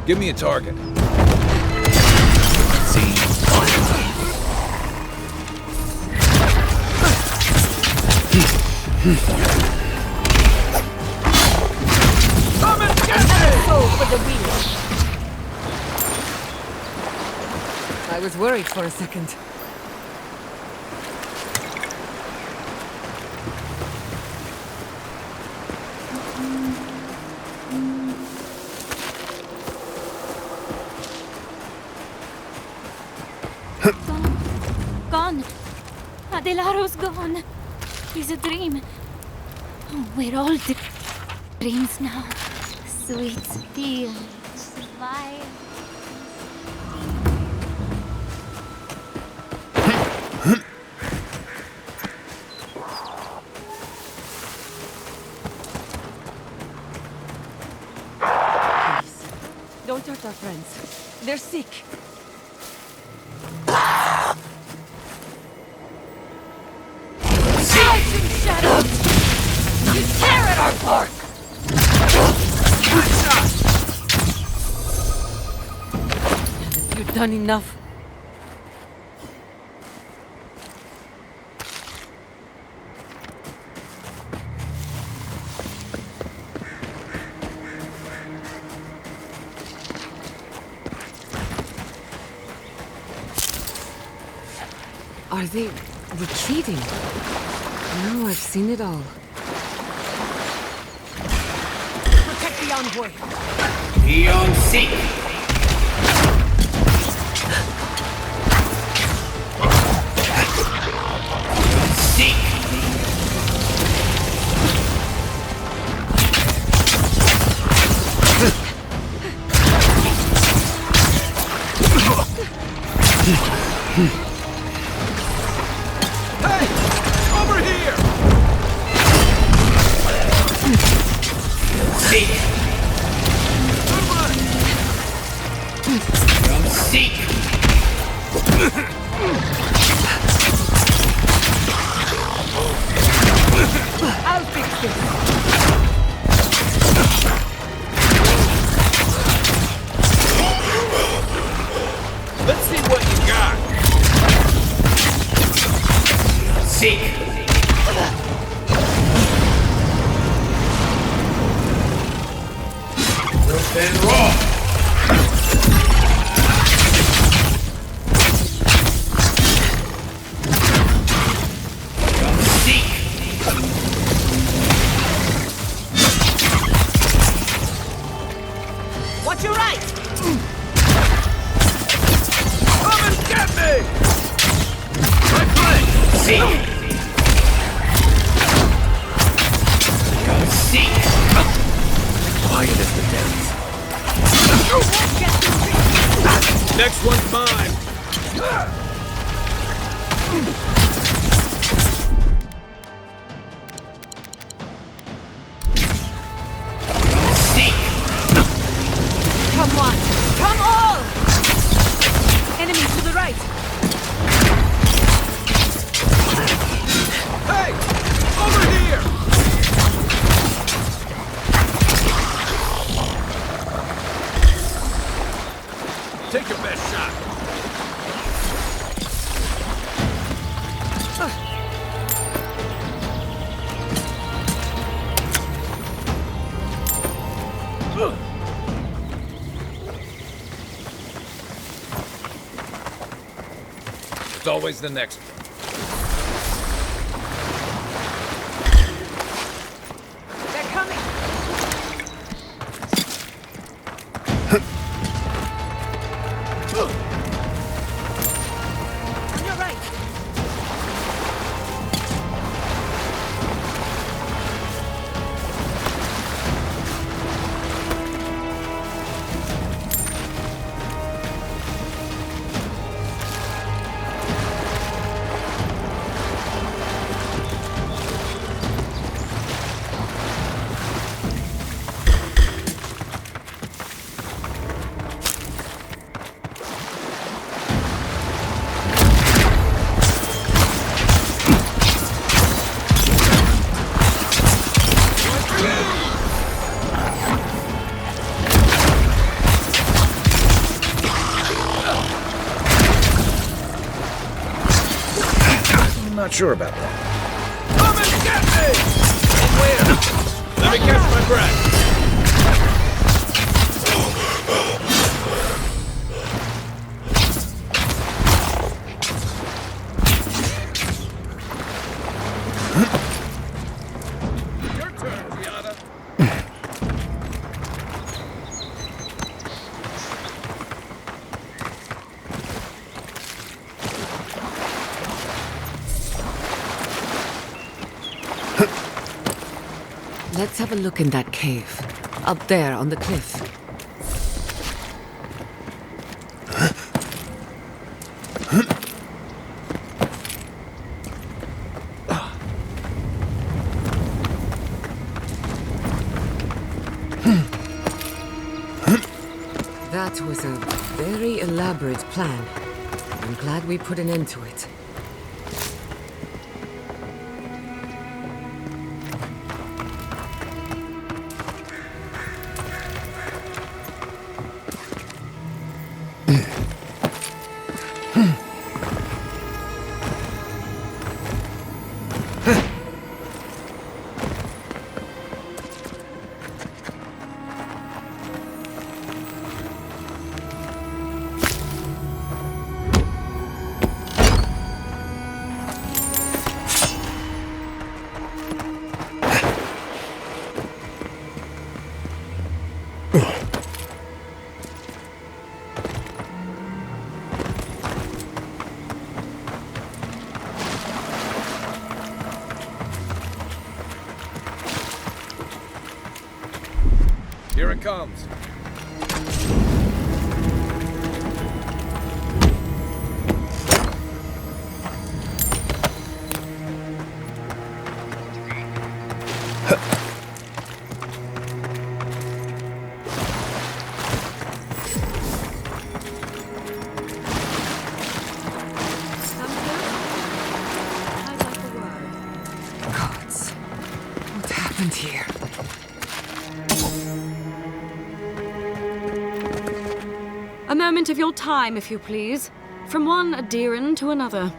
Give me a target. See. Come and get me! Go for the wheel. I was worried for a second. Gone. Adelar's gone. He's a dream. Oh, we're all dreams now. Sweet feel. Survive. Please. Don't hurt our friends. They're sick. Crouching shadows! You tear at our bark! Haven't you done enough? Are they retreating? No, I've seen it all. Protect the envoy! Beyond seek. Seek. Hey! Over here! Seek. Beyond seek. I'll fix this! Let's see what you got. Seek. Rough and raw. Seek. Watch your right! Come and get me! Right flank! Seek. Seek. Quiet as the depths. Next one's mine. Seek. Come on! Come all! Enemy to the right! Hey! Over here! Take your best shot. It's always the next one. They're coming! On your right! not sure about that. Come and get me! And where? Let me catch my breath. Your turn, Giada. Let's have a look in that cave. Up there on the cliff. That was a very elaborate plan. I'm glad we put an end to it. Here it comes. Gods, what happened here? A moment of your time, if you please. From one Aedyran to another.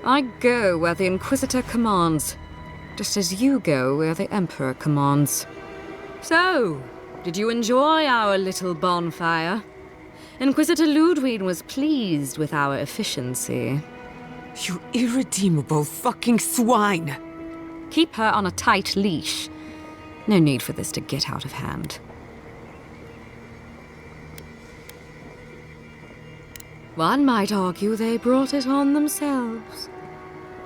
I go where the Inquisitor commands, just as you go where the Emperor commands. So, did you enjoy our little bonfire? Inquisitor Ludwig was pleased with our efficiency. You irredeemable fucking swine! Keep her on a tight leash. No need for this to get out of hand. One might argue they brought it on themselves.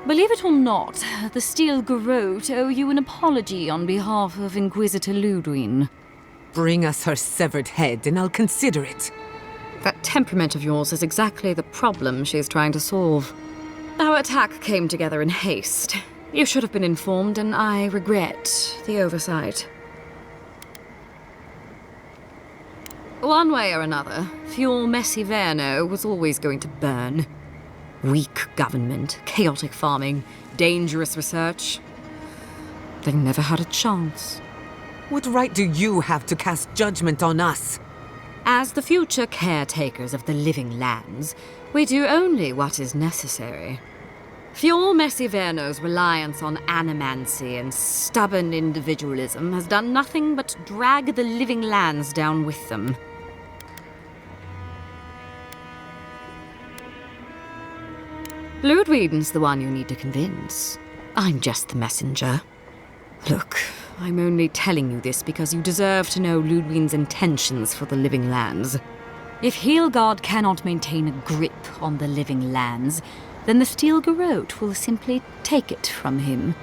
Believe it or not, the Steel Garrote owe you an apology on behalf of Inquisitor Ludwig. Bring us her severed head and I'll consider it. That temperament of yours is exactly the problem she's trying to solve. Our attack came together in haste. You should have been informed, and I regret the oversight. One way or another, Fuel Messiverno was always going to burn. Weak government, chaotic farming, dangerous research. They never had a chance. What right do you have to cast judgment on us? As the future caretakers of the living lands, we do only what is necessary. Fuel Messiverno's reliance on animancy and stubborn individualism has done nothing but drag the living lands down with them. Ludwig's the one you need to convince. I'm just the messenger. Look, I'm only telling you this because you deserve to know Ludwig's intentions for the living lands. If Heelgard cannot maintain a grip on the living lands, then the Steel Garrote will simply take it from him.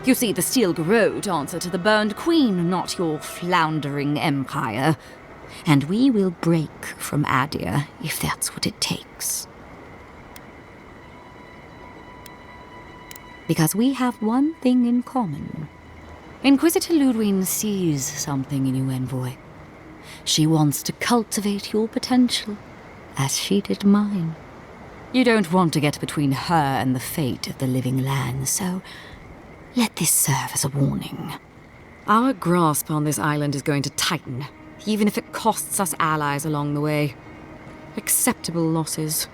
You see, the Steel Garrote answer to the Burned Queen, not your floundering empire. And we will break from Aedyr if that's what it takes. Because we have one thing in common. Inquisitor Ludwig sees something in you, envoy. She wants to cultivate your potential, as she did mine. You don't want to get between her and the fate of the living land, so let this serve as a warning. Our grasp on this island is going to tighten, even if it costs us allies along the way. Acceptable losses.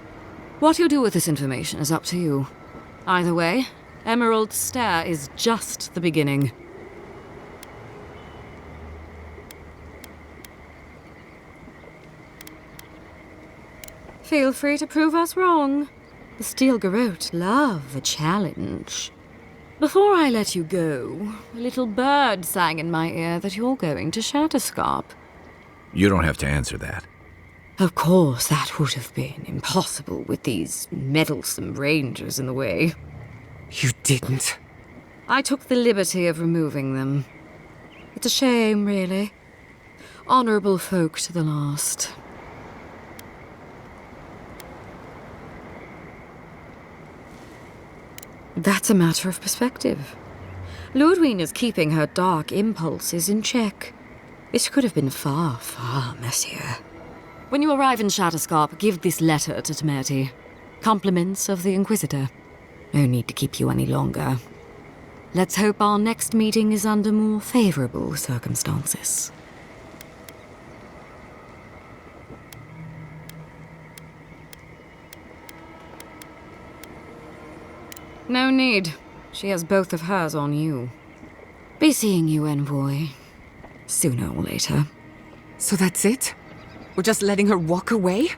What you do with this information is up to you. Either way, Emerald Stair is just the beginning. Feel free to prove us wrong. The Steel Garrote love a challenge. Before I let you go, a little bird sang in my ear that you're going to Shatterscarp. You don't have to answer that. Of course, that would have been impossible with these meddlesome rangers in the way. You didn't. I took the liberty of removing them. It's a shame, really. Honorable folk to the last. That's a matter of perspective. Ludwig is keeping her dark impulses in check. It could have been far, far messier. When you arrive in Shatterscarp, give this letter to Temerity. Compliments of the Inquisitor. No need to keep you any longer. Let's hope our next meeting is under more favorable circumstances. No need. She has both of hers on you. Be seeing you, Envoy. Sooner or later. So that's it? We're just letting her walk away?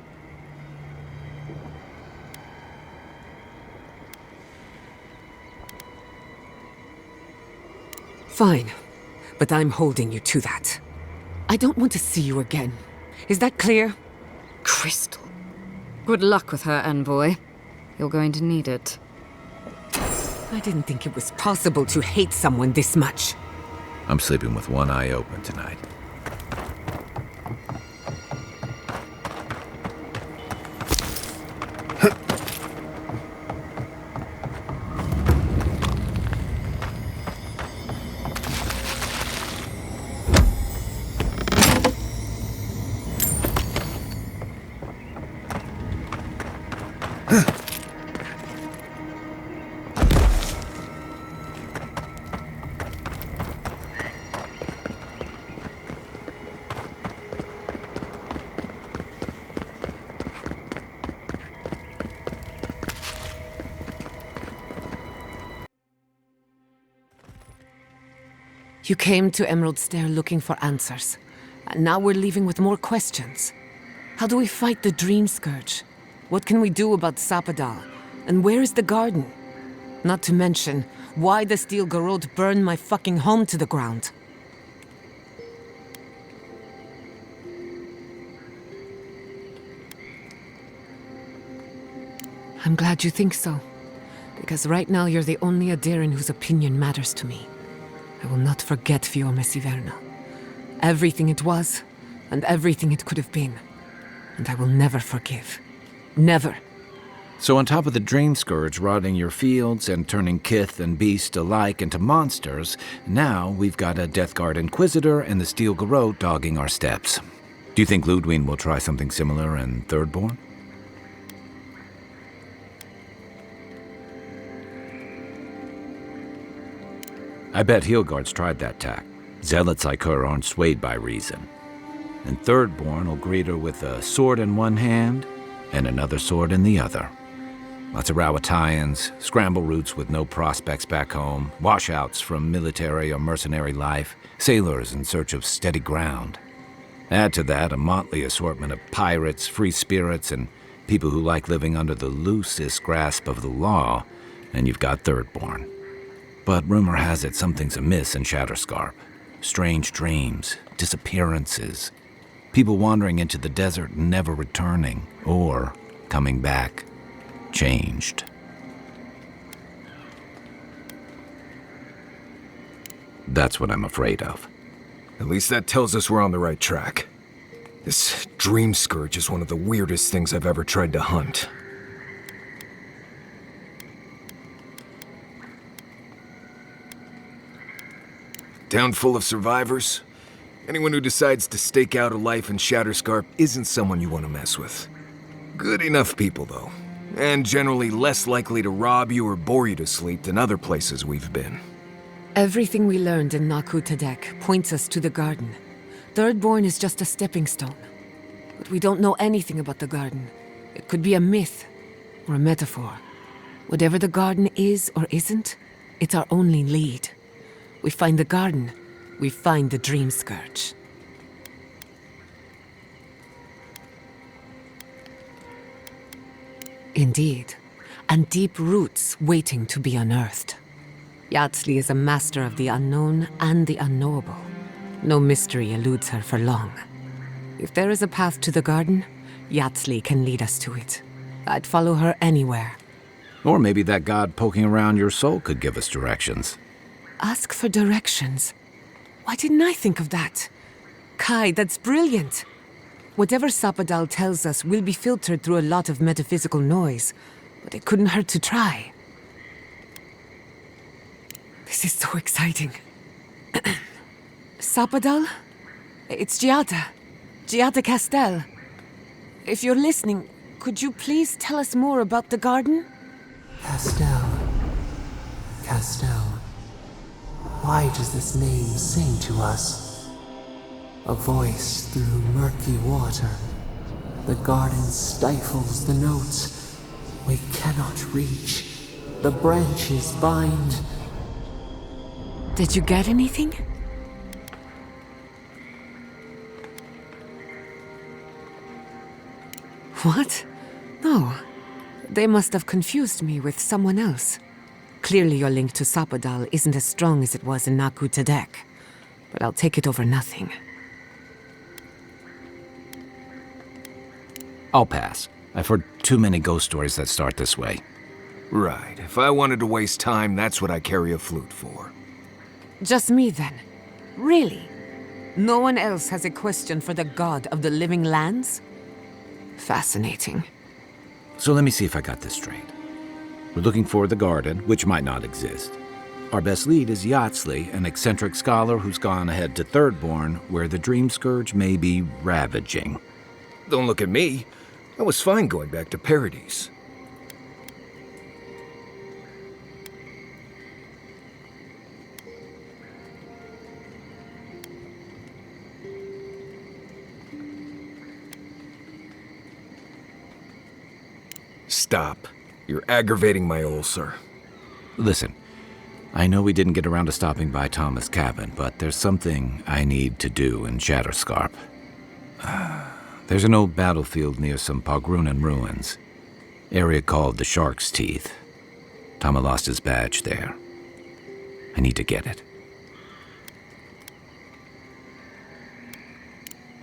Fine. But I'm holding you to that. I don't want to see you again. Is that clear? Crystal. Good luck with her, Envoy. You're going to need it. I didn't think it was possible to hate someone this much. I'm sleeping with one eye open tonight. You came to Emerald Stair looking for answers. And now we're leaving with more questions. How do we fight the Dream Scourge? What can we do about Sapadal? And where is the garden? Not to mention, why the Steel Garrote burned my fucking home to the ground. I'm glad you think so. Because right now you're the only Aedyran whose opinion matters to me. I will not forget Fiume Siverna. Everything it was, and everything it could have been. And I will never forgive. Never. So on top of the Dream Scourge rotting your fields and turning kith and beast alike into monsters, now we've got a Death Guard Inquisitor and the Steel Garrote dogging our steps. Do you think Ludwig will try something similar in Thirdborn? I bet Heelguard's tried that tack. Zealots like her aren't swayed by reason. And Thirdborn will greet her with a sword in one hand and another sword in the other. Lots of Rawatayans, scramble routes with no prospects back home, washouts from military or mercenary life, sailors in search of steady ground. Add to that a motley assortment of pirates, free spirits, and people who like living under the loosest grasp of the law, and you've got Thirdborn. But rumor has it something's amiss in Shatterscarp. Strange dreams, disappearances, people wandering into the desert and never returning, or coming back, changed. That's what I'm afraid of. At least that tells us we're on the right track. This Dream Scourge is one of the weirdest things I've ever tried to hunt. Town full of survivors. Anyone who decides to stake out a life in Shatterscarp isn't someone you want to mess with. Good enough people, though. And generally less likely to rob you or bore you to sleep than other places we've been. Everything we learned in Naku Tadek points us to the garden. Thirdborn is just a stepping stone. But we don't know anything about the garden. It could be a myth. or a metaphor. Whatever the garden is or isn't, it's our only lead. We find the garden, we find the Dream Scourge. Indeed, and deep roots waiting to be unearthed. Yatsley is a master of the unknown and the unknowable. No mystery eludes her for long. If there is a path to the garden, Yatsley can lead us to it. I'd follow her anywhere. Or maybe that god poking around your soul could give us directions. Ask for directions. Why didn't I think of that? Kai, that's brilliant. Whatever Sapadal tells us will be filtered through a lot of metaphysical noise, but it couldn't hurt to try. This is so exciting. Sapadal? It's Giada. Giada Castel. If you're listening, could you please tell us more about the garden? Castel. Why does this name sing to us? A voice through murky water. The garden stifles the notes. We cannot reach. The branches bind. Did you get anything? What? No. They must have confused me with someone else. Clearly your link to Sapadal isn't as strong as it was in Naku Tadek, but I'll take it over nothing. I'll pass. I've heard too many ghost stories that start this way. Right. If I wanted to waste time, that's what I carry a flute for. Just me then. Really? No one else has a question for the god of the living lands? Fascinating. So let me see if I got this straight. We're looking for the garden, which might not exist. Our best lead is Yatsley, an eccentric scholar who's gone ahead to Thirdborn, where the Dream Scourge may be ravaging. Don't look at me. I was fine going back to Paradise. Stop. You're aggravating my ulcer. Listen, I know we didn't get around to stopping by Thomas' cabin, but there's something I need to do in Shatterscarp. There's an old battlefield near some Pogrunan ruins. Area called the Shark's Teeth. Tama lost his badge there. I need to get it.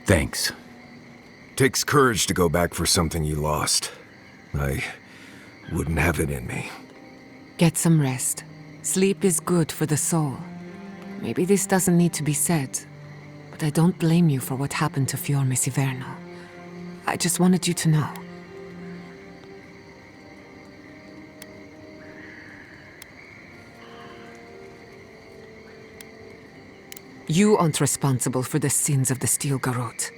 Thanks. Takes courage to go back for something you lost. I wouldn't have it in me. Get some rest. Sleep is good for the soul. Maybe this doesn't need to be said, but I don't blame you for what happened to Fiorme Siverno. I just wanted you to know. You aren't responsible for the sins of the Steel Garrote.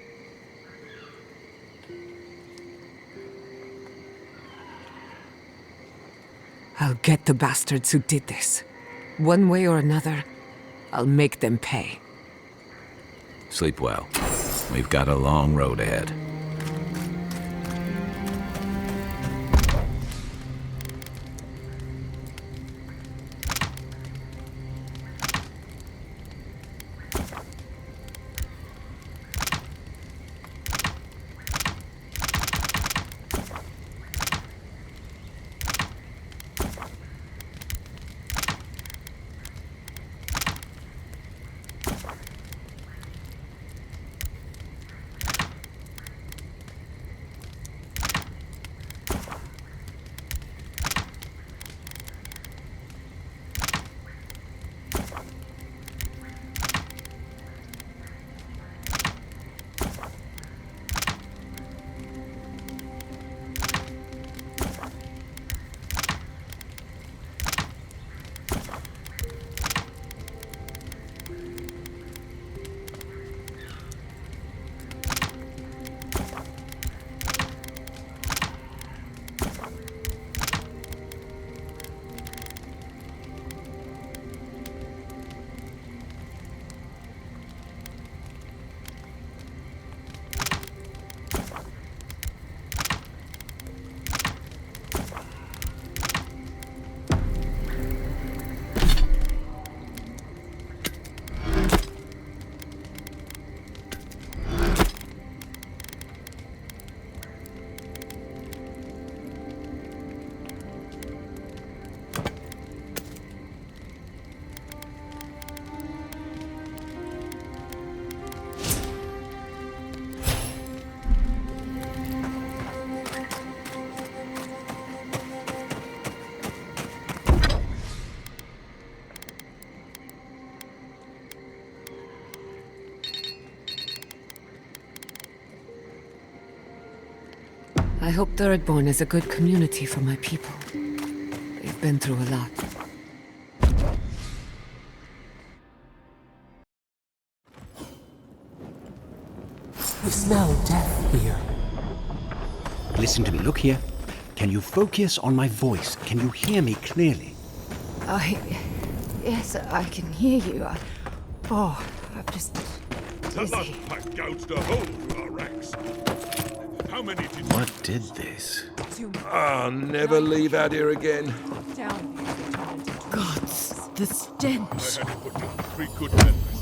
I'll get the bastards who did this. One way or another, I'll make them pay. Sleep well. We've got a long road ahead. I hope Thirdborn is a good community for my people. They've been through a lot. We smell death here. Listen to me, look here. Can you focus on my voice? Can you hear me clearly? Yes, I can hear you. I'm just The lush pack gouged a hole through our ranks. How many did you... What did this? Never leave Aedyr again. Gods, the stench. I had put in 3 good members.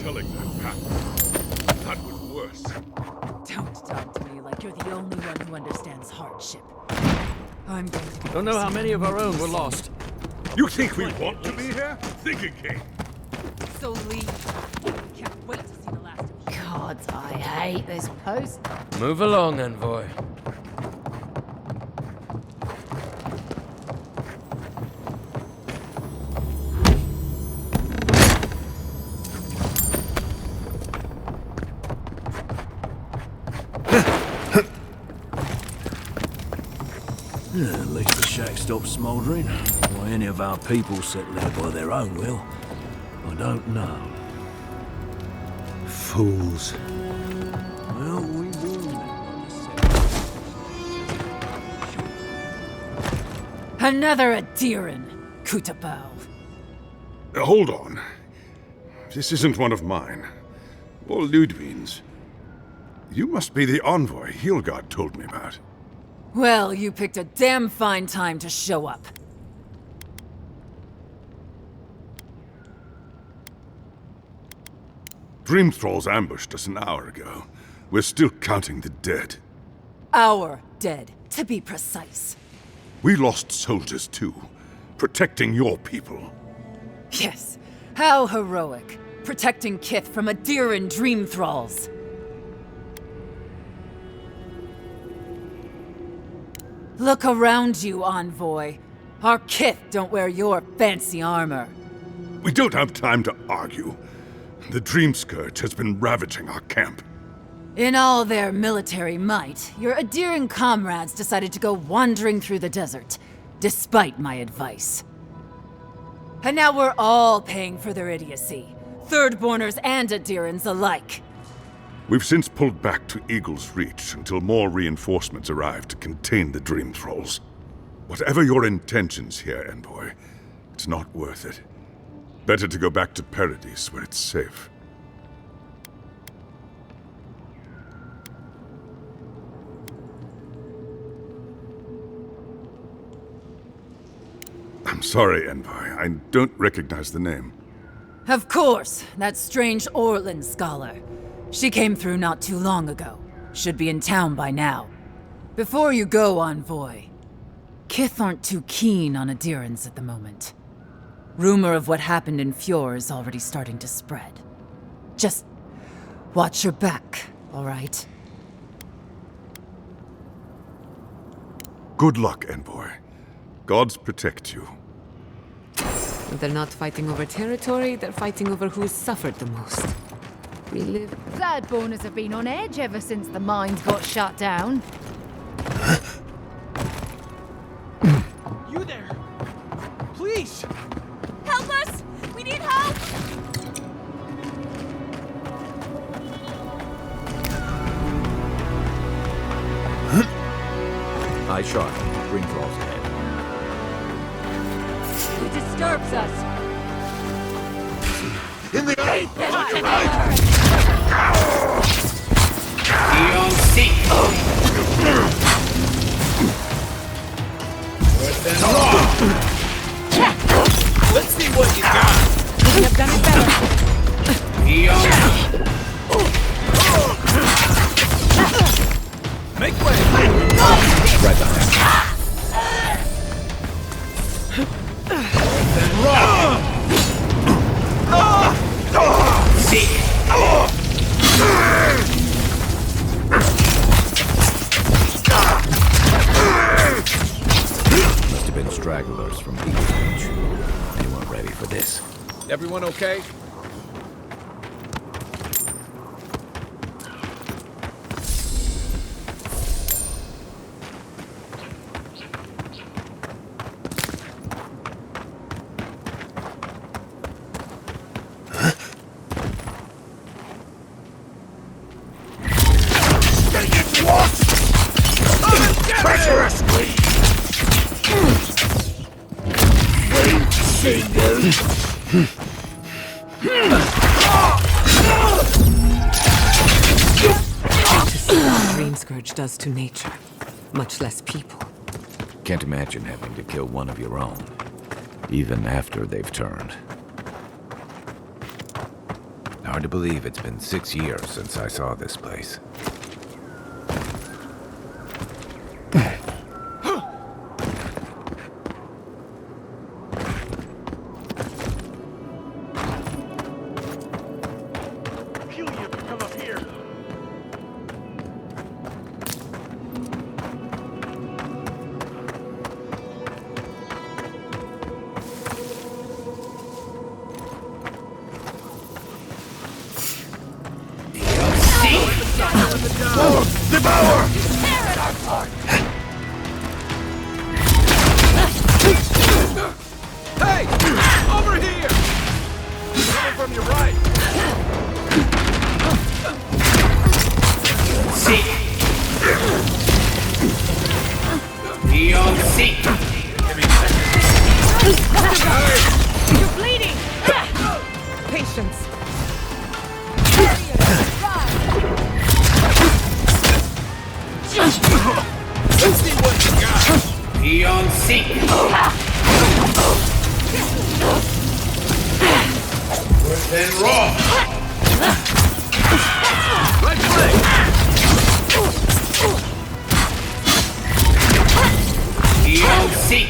Telling that pack, that was worse. Don't talk to me like you're the only one who understands hardship. I'm going to... Don't know how many of our own were lost. You think we want to be here? Think again. So leave. Can't wait to see the last of you. Gods, I hate this post. Move along, envoy. At least the shack stopped smouldering. Why any of our people settle there by their own will, I don't know. Fools. Well, we will. Another Aedyran, Kutabao. Hold on. This isn't one of mine. Or Ludwig's. You must be the envoy Hilgard told me about. Well, you picked a damn fine time to show up. Dream Thralls ambushed us an hour ago. We're still counting the dead. Our dead, to be precise. We lost soldiers too, protecting your people. Yes, how heroic. Protecting Kith from Aedyran dream thralls. Look around you, envoy. Our Kith don't wear your fancy armor. We don't have time to argue. The Dream Scourge has been ravaging our camp. In all their military might, your Aedyran comrades decided to go wandering through the desert, despite my advice. And now we're all paying for their idiocy, Thirdborners and Aedyrans alike. We've since pulled back to Eagle's Reach until more reinforcements arrive to contain the Dream Thralls. Whatever your intentions here, Envoy, it's not worth it. Better to go back to Paradise where it's safe. I'm sorry, Envoy. I don't recognize the name. Of course, that strange Orlin scholar. She came through not too long ago. Should be in town by now. Before you go, envoy, Kith aren't too keen on Aedyrans at the moment. Rumor of what happened in Fjord is already starting to spread. Just watch your back, all right? Good luck, Envoy. Gods protect you. They're not fighting over territory, they're fighting over who's suffered the most. We live... Bloodborners have been on edge ever since the mines got shut down. You there! Please! Help us! We need help! Eye sharp. Dream Thralls ahead. He disturbs us! In the You'll see. Worse than wrong. Let's see what you got. Couldn't have done it better. Make way! Right behind. Worse than wrong. See. Must have been stragglers from Eagle's Reach. They weren't ready for this. Everyone okay? To see what Dream Scourge does to nature, much less people. Can't imagine having to kill one of your own, even after they've turned. Hard to believe it's been 6 years since I saw this place. Hey! Over here! Coming from your right! Seek! Beyond seek! You're bleeding! Patience. Let's see what you got! Beyond seek! Worse than raw! Right leg! Beyond seek!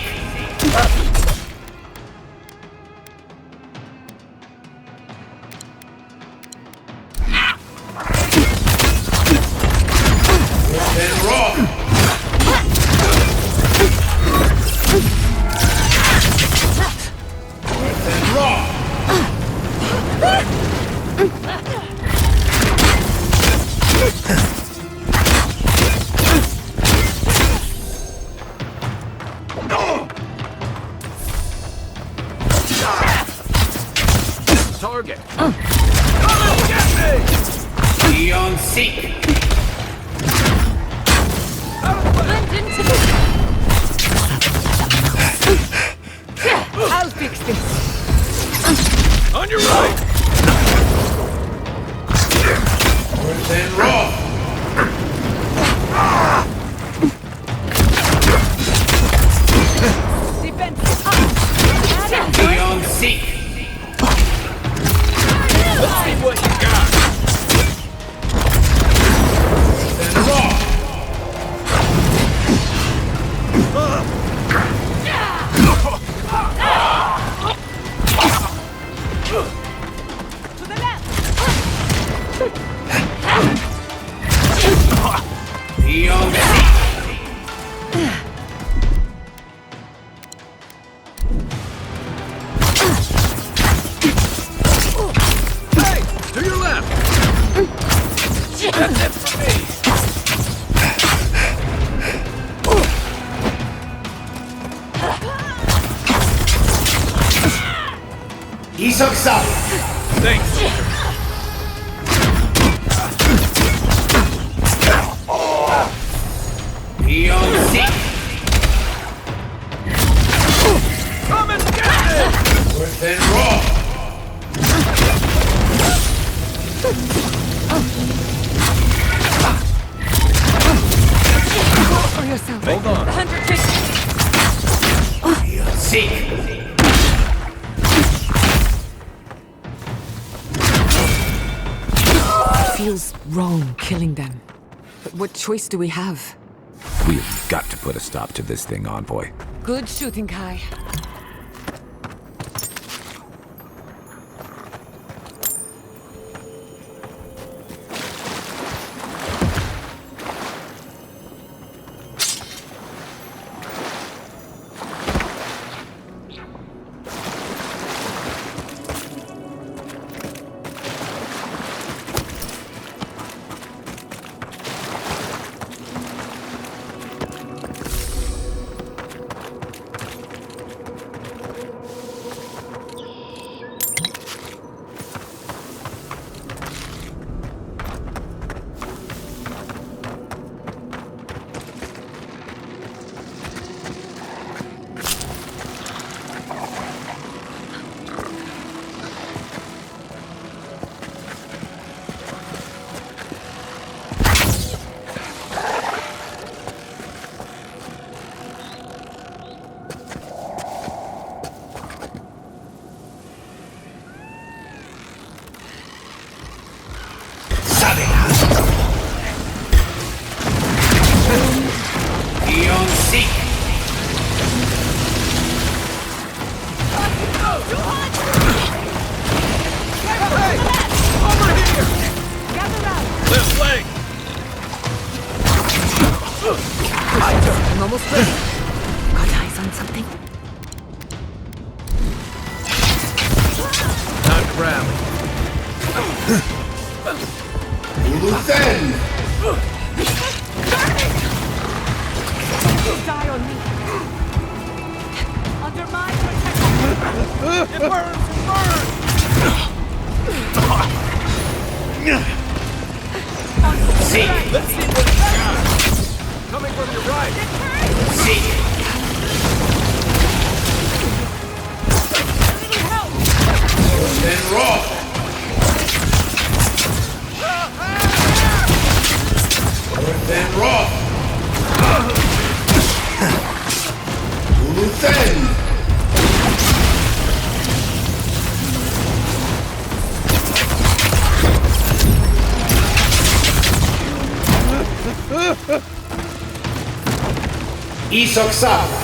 Worse than raw! Target! Come and get me! Beyond seek! I'll fix this. On your right! Worse than raw! Beyond seek! Let's see what you got! Worse than raw! To the left! Beyond seek! Hey! To your left! That's it for me! 이석 싸움! Thanks! Beyond seek! Come and get it! Worse than raw! For yourself. Hold on! Beyond seek! Feels wrong killing them. But what choice do we have? We've got to put a stop to this thing, Envoy. Good shooting, Kai. Almost ready. Got eyes on something? Time to rally. Luthen! Die on me! Under my protection! It burns! It burns! See! Let's see what it's got. Coming from your right. See! Then roll! Then roll! Luthen! Isoksara!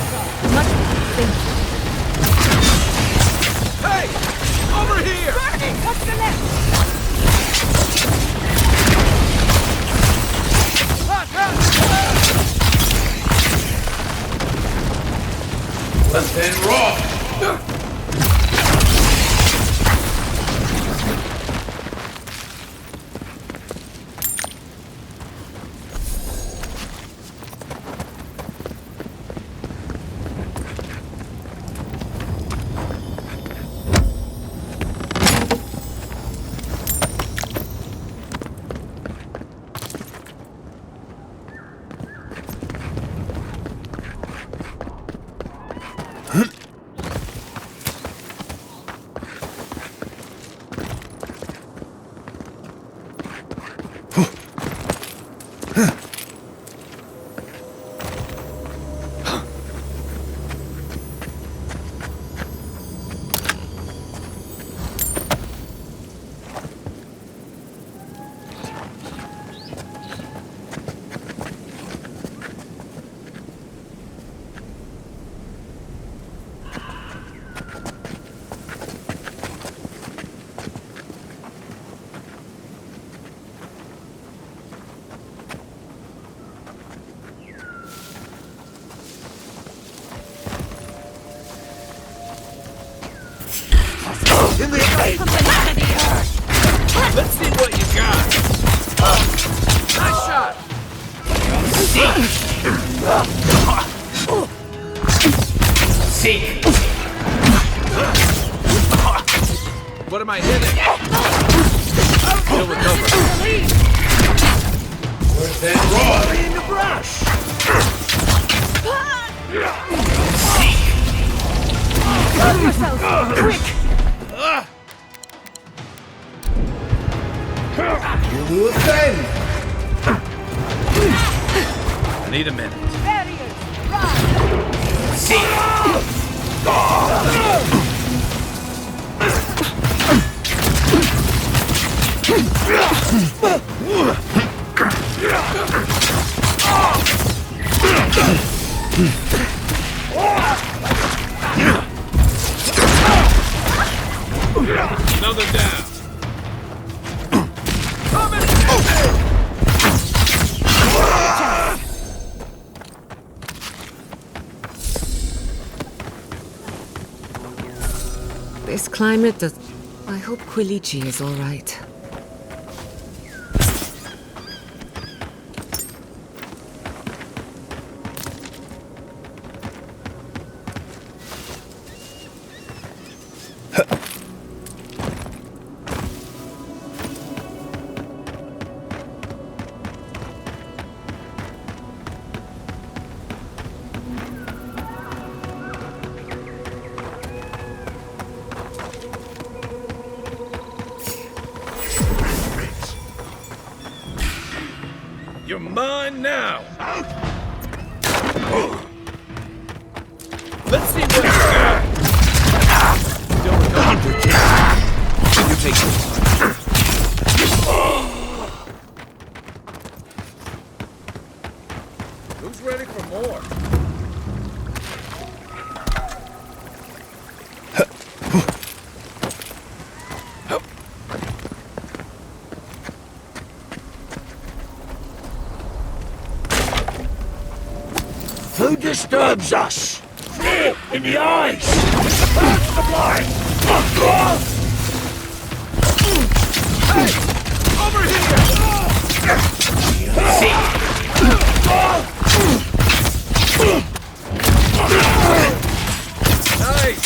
Hey! Over here! Burning! Touch the left! Then roll! In the face! Let's see what you got. Nice shot. Seek! What am I hitting? He'll recover. Then roll! In the brush. Help yourself! Quick! Luthen! I need a minute. Barriers! Run! Seek! Another down. This climate does... I hope Quilichi is all right. You're mine now. Let's see what you got. Don't recover. You take this. Who's ready for more? who disturbs us? Fear in the eyes! Hurts the blind! Hey! Over here! Nice!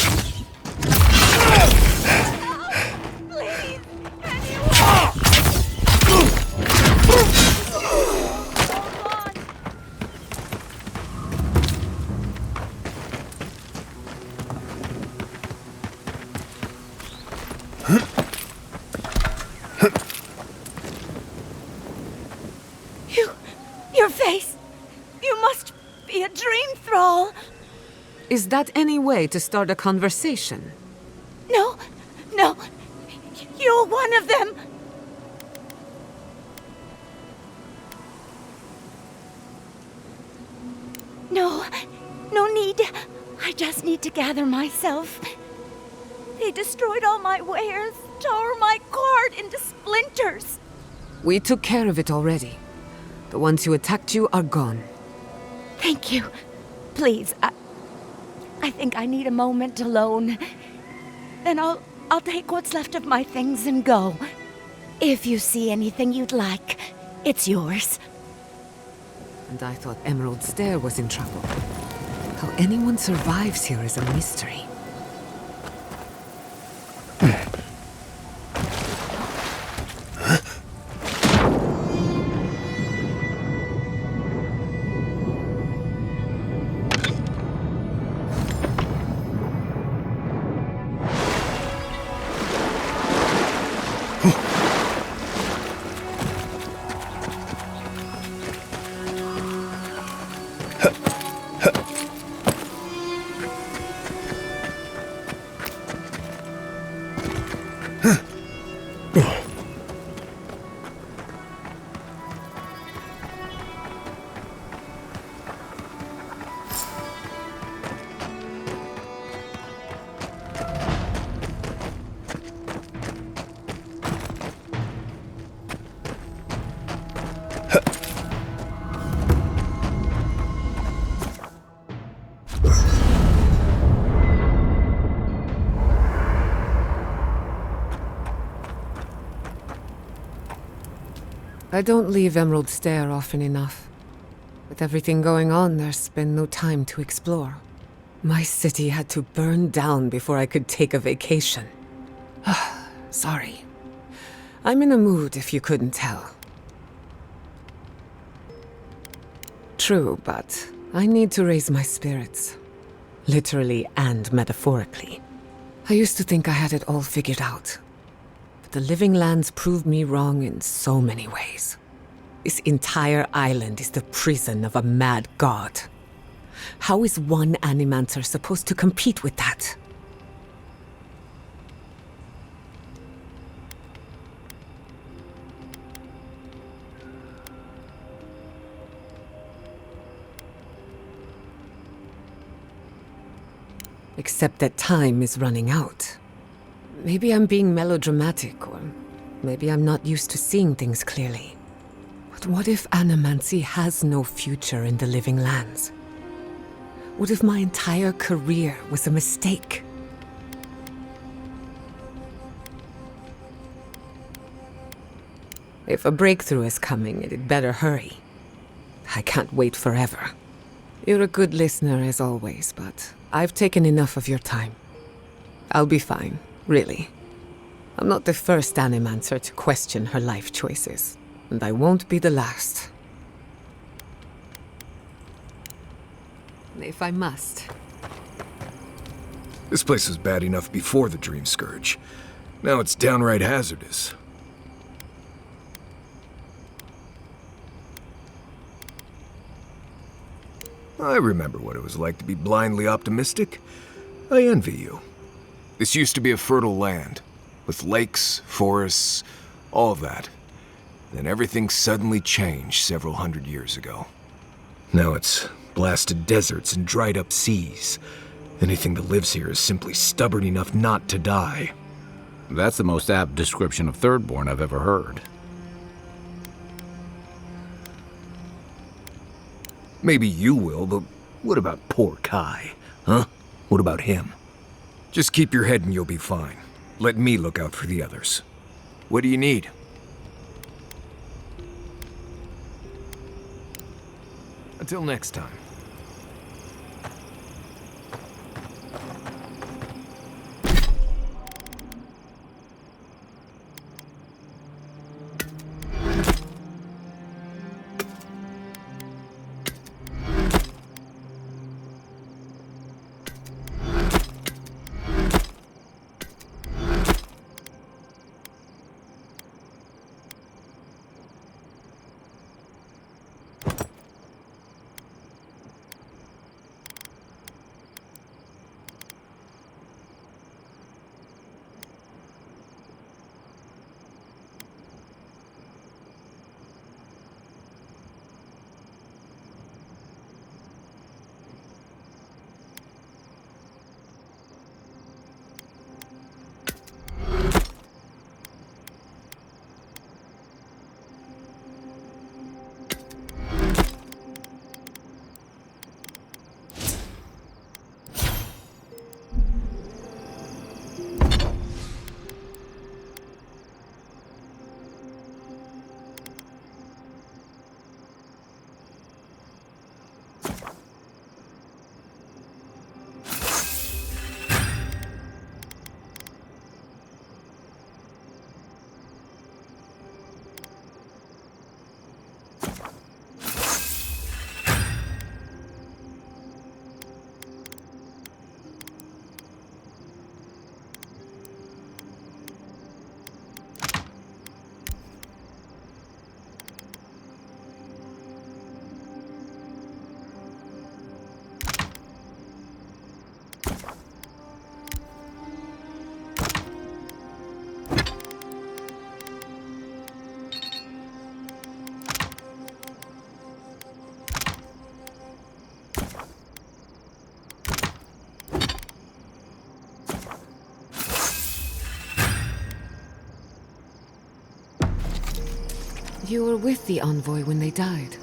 Your face! You must be a dream thrall! Is that any way to start a conversation? No, no. You're one of them! No need. I just need to gather myself. They destroyed all my wares, tore my guard into splinters. We took care of it already. The ones who attacked you are gone. Thank you. Please, I think I need a moment alone. Then I'll take what's left of my things and go. If you see anything you'd like, it's yours. And I thought Emerald Stair was in trouble. How anyone survives here is a mystery. I don't leave Emerald Stair often enough. With everything going on, there's been no time to explore. My city had to burn down before I could take a vacation. Sorry. I'm in a mood, if you couldn't tell. True, but I need to raise my spirits. Literally and metaphorically. I used to think I had it all figured out. The Living Lands proved me wrong in so many ways. This entire island is the prison of a mad god. How is one Animancer supposed to compete with that? Except that time is running out. Maybe I'm being melodramatic, or maybe I'm not used to seeing things clearly. But what if Animancy has no future in the Living Lands? What if my entire career was a mistake? If a breakthrough is coming, it'd better hurry. I can't wait forever. You're a good listener as always, but I've taken enough of your time. I'll be fine. Really. I'm not the first Animancer to question her life choices, and I won't be the last. If I must. This place was bad enough before the Dream Scourge. Now it's downright hazardous. I remember what it was like to be blindly optimistic. I envy you. This used to be a fertile land, with lakes, forests, all of that. Then everything suddenly changed several hundred years ago. Now it's blasted deserts and dried up seas. Anything that lives here is simply stubborn enough not to die. That's the most apt description of Thirdborn I've ever heard. Maybe you will, but What about poor Kai? Huh? What about him? Just keep your head and you'll be fine. Let me look out for the others. What do you need? Until next time. You were with the envoy when they died.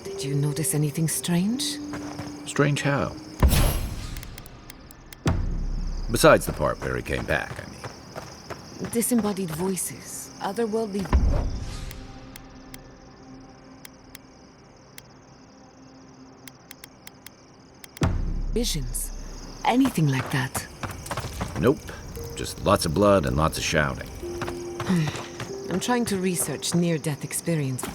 Did you notice anything strange? Strange how? Besides the part where he came back, I mean. Disembodied voices, otherworldly... visions. Anything like that. Nope. Just lots of blood and lots of shouting. I'm trying to research near-death experience.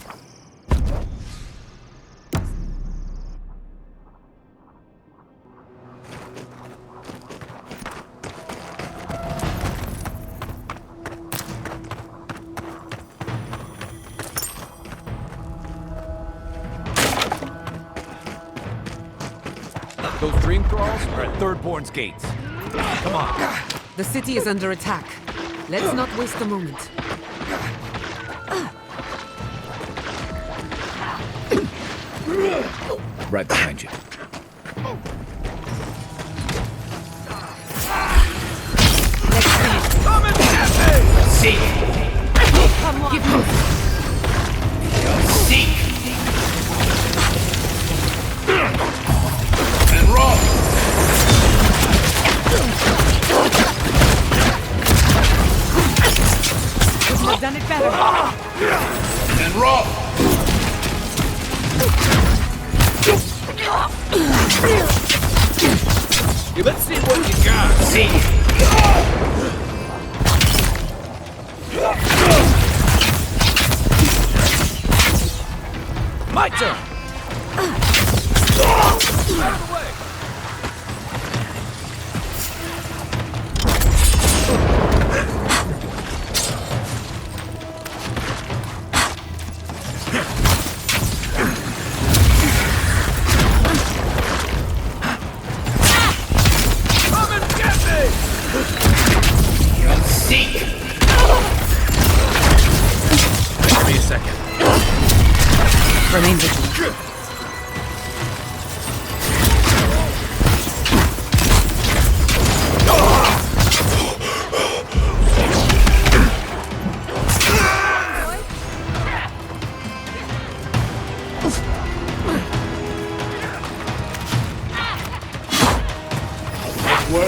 Those dream crawls are at Thirdborn's gates. Come on. The city is under attack. Let's not waste a moment. Right behind you. Come and get me! Seek! Come on! Give me... Seek! And roll! Couldn't have done it better. And roll! Yeah, let's see what you got. Seek! My turn! Out of the way! Come and get me! Seek! Give me a second. Remain vigilant.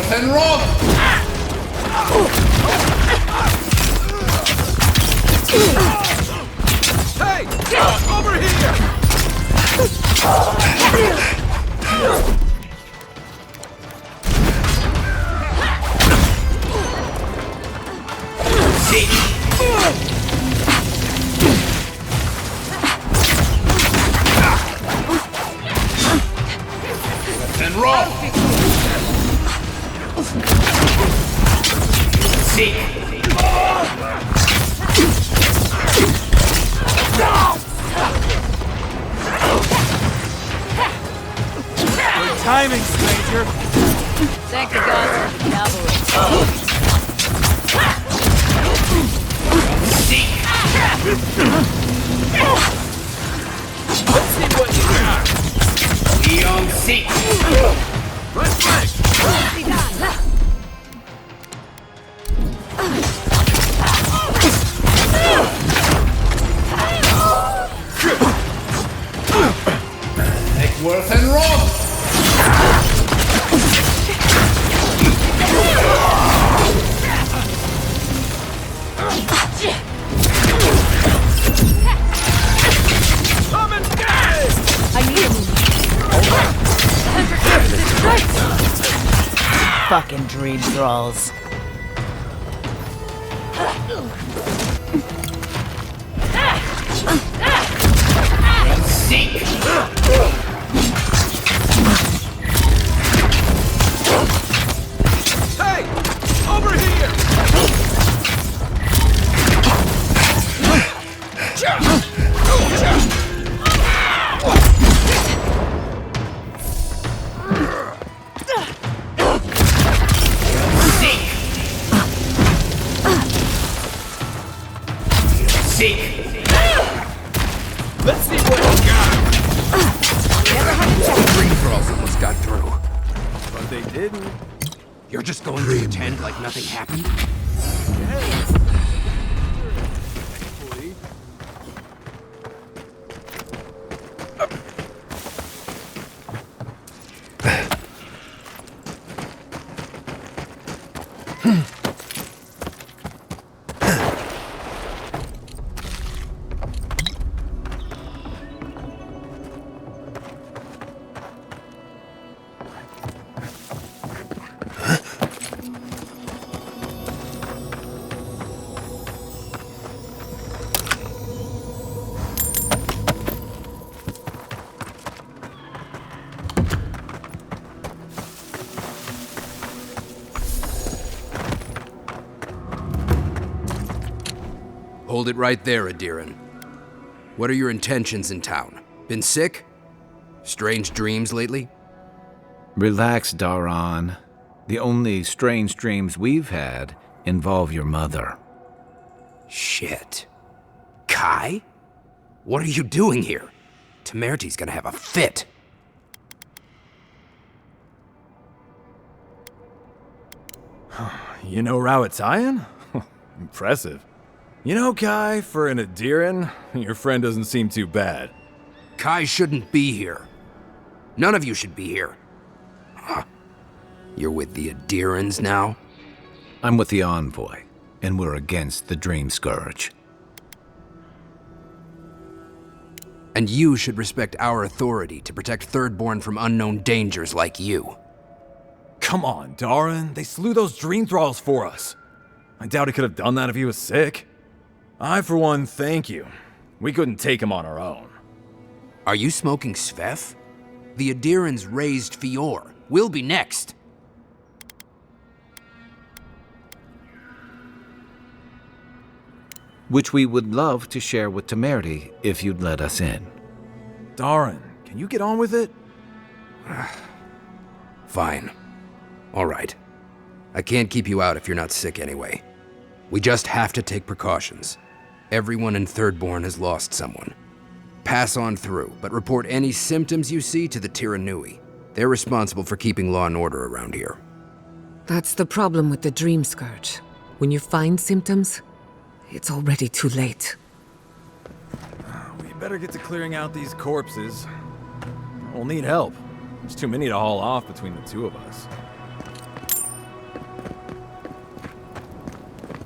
worth and wrong! Hey! Over here! And wrong! Seek! Good timing, stranger! Thank the gods for the cavalry. Seek! Let's see what you got! Leon Seek! Right flank! Make worth and wrong! Come and get it! I need a move. Fucking dream thralls. Seek! Hey! Over here! Seek! Let's see what you got! Dream thralls almost got through. But they didn't. You're just going to pretend like nothing happened? Thankfully. Hold it right there, Aedyr. What are your intentions in town? Been sick? Strange dreams lately? Relax, Daran. The only strange dreams we've had involve your mother. Shit. Kai? What are you doing here? Temerty's gonna have a fit. You know Rawatsayan? Impressive. You know, Kai, for an Aedyran, your friend doesn't seem too bad. Kai shouldn't be here. None of you should be here. Huh. You're with the Aedyrans now? I'm with the envoy, and we're against the Dream Scourge. And you should respect our authority to protect Thirdborn from unknown dangers like you. Come on, Daran. They slew those dream thralls for us. I doubt he could have done that if he was sick. I, for one, thank you. We couldn't take him on our own. Are you smoking Svef? The Aedyrans raised Fior. We'll be next. Which we would love to share with Temerty if you'd let us in. Daran, can you get on with it? Fine. All right. I can't keep you out if you're not sick anyway. We just have to take precautions. Everyone in Thirdborn has lost someone. Pass on through, but report any symptoms you see to the Tiranui. They're responsible for keeping law and order around here. That's the problem with the Dream Scourge. When you find symptoms, it's already too late. We better get to clearing out these corpses. We'll need help. There's too many to haul off between the two of us.